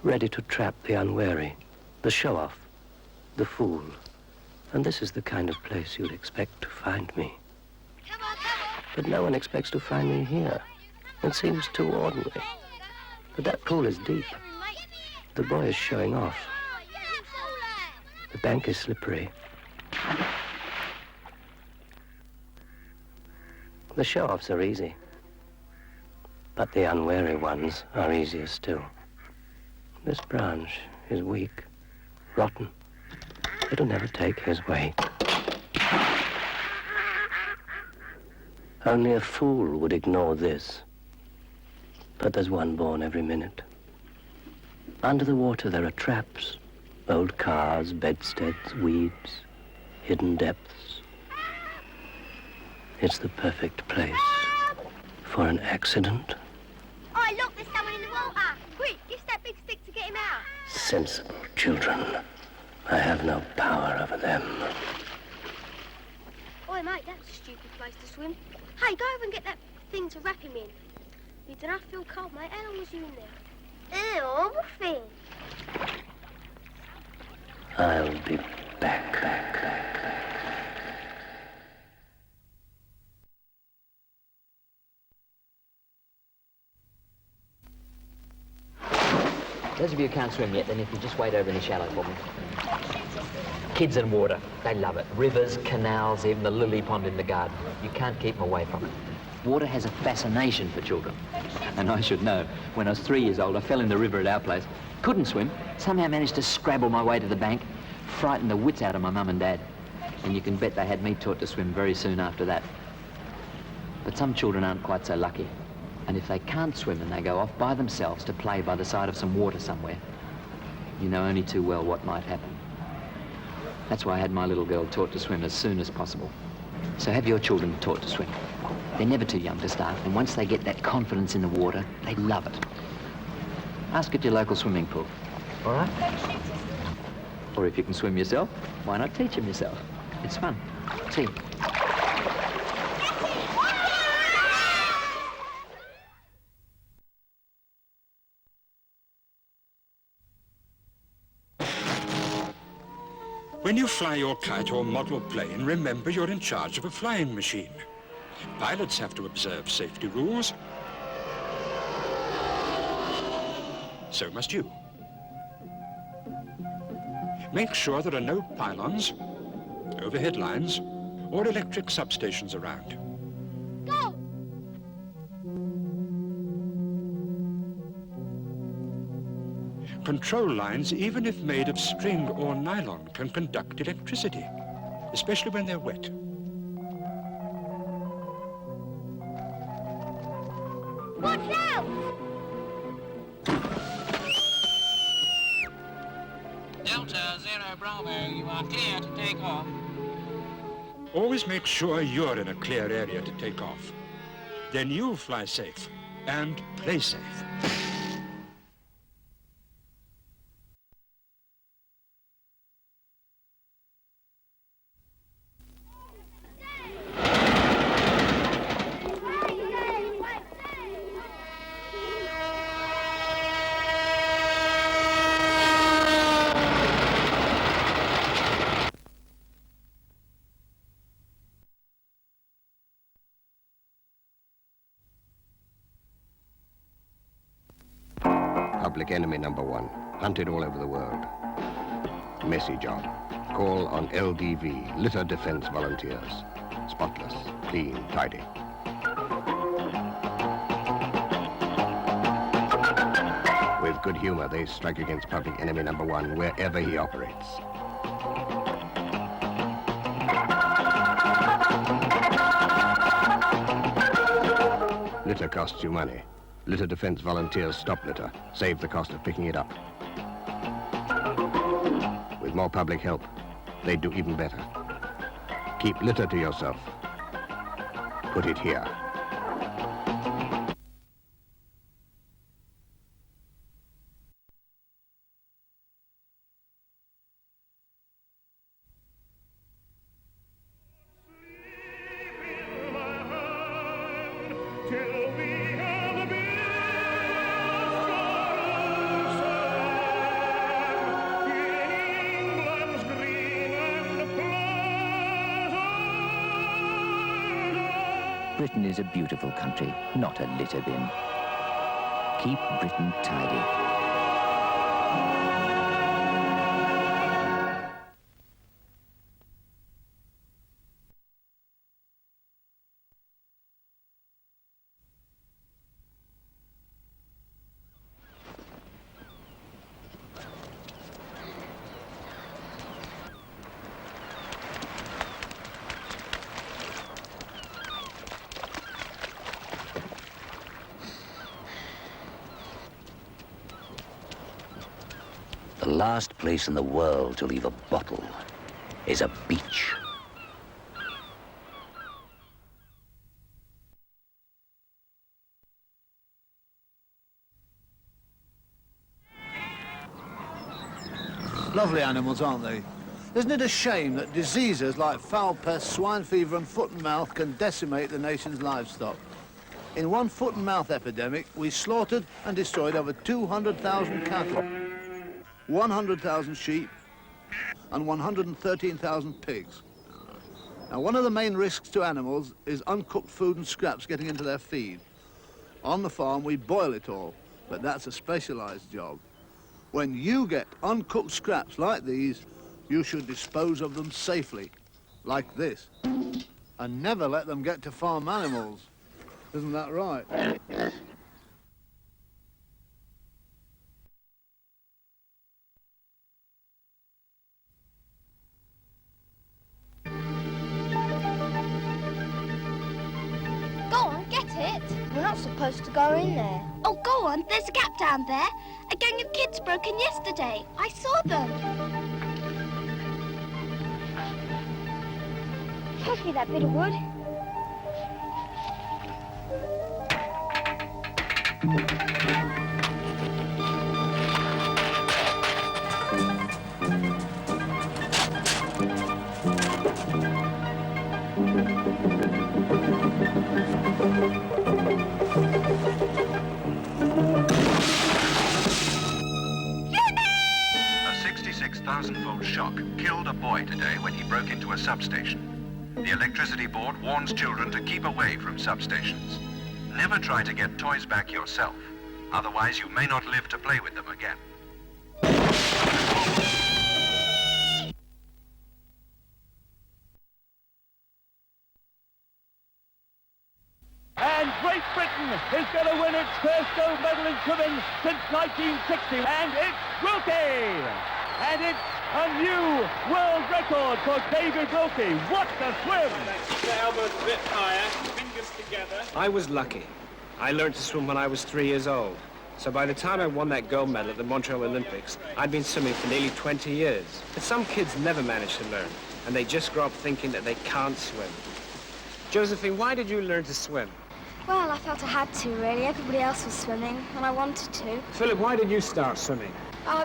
ready to trap the unwary, the show-off, the fool. And this is the kind of place you'd expect to find me. Come on, come on. But no one expects to find me here. It seems too ordinary. But that pool is deep. The boy is showing off. The bank is slippery. The show-offs are easy. But the unwary ones are easier still. This branch is weak, rotten. It'll never take his weight. Only a fool would ignore this. But there's one born every minute. Under the water there are traps, old cars, bedsteads, weeds, hidden depths. It's the perfect place for an accident. Oh, look, there's someone in the water. Quick, use that big stick to get him out. Sensible children. I have no power over them. Oi, mate, that's a stupid place to swim. Hey, go over and get that thing to wrap him in. You do not feel cold, mate. How long was you in there? Ew, what thing? I'll be back. Those of you who can't swim yet, then if you just wait over in the shallow for me. Kids and water, they love it. Rivers, canals, even the lily pond in the garden. You can't keep them away from it. Water has a fascination for children. And I should know, when I was 3 years old, I fell in the river at our place. Couldn't swim, somehow managed to scrabble my way to the bank, frightened the wits out of my mum and dad. And you can bet they had me taught to swim very soon after that. But some children aren't quite so lucky. And if they can't swim and they go off by themselves to play by the side of some water somewhere, you know only too well what might happen. That's why I had my little girl taught to swim as soon as possible. So have your children taught to swim. They're never too young to start, and once they get that confidence in the water, they love it. Ask at your local swimming pool, all right? Or if you can swim yourself, why not teach them yourself? It's fun. See? When you fly your kite or model plane, remember you're in charge of a flying machine. Pilots have to observe safety rules. So must you. Make sure there are no pylons, overhead lines, or electric substations around. Go! Control lines, even if made of string or nylon, can conduct electricity, especially when they're wet. Watch out! Delta Zero Bravo, you are clear to take off. Always make sure you're in a clear area to take off. Then you'll fly safe and play safe. Public enemy number one, hunted all over the world. Messy job. Call on LDV, Litter Defense Volunteers. Spotless, clean, tidy. With good humor, they strike against public enemy number one wherever he operates. Litter costs you money. Litter Defense Volunteers stop litter, save the cost of picking it up. With more public help, they'd do even better. Keep litter to yourself. Put it here. Till we have been sorrow. Britain is a beautiful country, not a litter bin. Keep Britain tidy. The last place in the world to leave a bottle is a beach. Lovely animals, aren't they? Isn't it a shame that diseases like foul pest, swine fever and foot and mouth can decimate the nation's livestock? In one foot and mouth epidemic, we slaughtered and destroyed over 200,000 cattle, 100,000 sheep and 113,000 pigs. Now, one of the main risks to animals is uncooked food and scraps getting into their feed. On the farm, we boil it all, but that's a specialised job. When you get uncooked scraps like these, you should dispose of them safely, like this, and never let them get to farm animals. Isn't that right? Go on, get it. We're not supposed to go in there. Oh, go on. There's a gap down there. A gang of kids broke in yesterday. I saw them. Pass me that bit of wood. A 66,000-volt shock killed a boy today when he broke into a substation. The electricity board warns children to keep away from substations. Never try to get toys back yourself. Otherwise, you may not live to play with them again. And Great Britain is going to win its first gold medal in swimming since 1960. And it's Wilkie! And it's a new world record for David Wilkie. What a swim! The elbows a bit higher, fingers together. I was lucky. I learned to swim when I was 3 years old. So by the time I won that gold medal at the Montreal Olympics, I'd been swimming for nearly 20 years. But some kids never manage to learn, and they just grow up thinking that they can't swim. Josephine, why did you learn to swim? Well, I felt I had to, really. Everybody else was swimming, and I wanted to. Philip, why did you start swimming?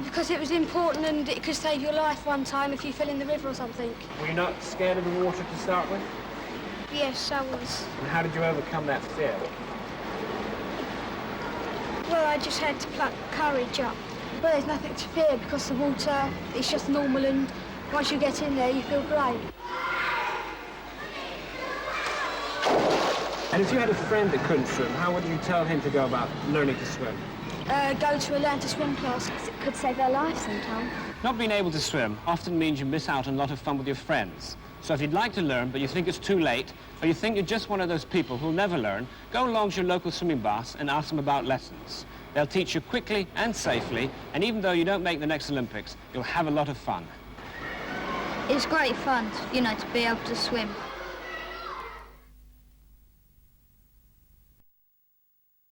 Because it was important and it could save your life one time if you fell in the river or something. Were you not scared of the water to start with? Yes, I was. And how did you overcome that fear? Well, I just had to pluck courage up. Well, there's nothing to fear because the water is just normal, and once you get in there, you feel great. And if you had a friend that couldn't swim, how would you tell him to go about learning to swim? Go to a learn to swim class, because it could save their life sometime. Not being able to swim often means you miss out on a lot of fun with your friends. So if you'd like to learn, but you think it's too late, or you think you're just one of those people who'll never learn, go along to your local swimming baths and ask them about lessons. They'll teach you quickly and safely, and even though you don't make the next Olympics, you'll have a lot of fun. It's great fun, to be able to swim.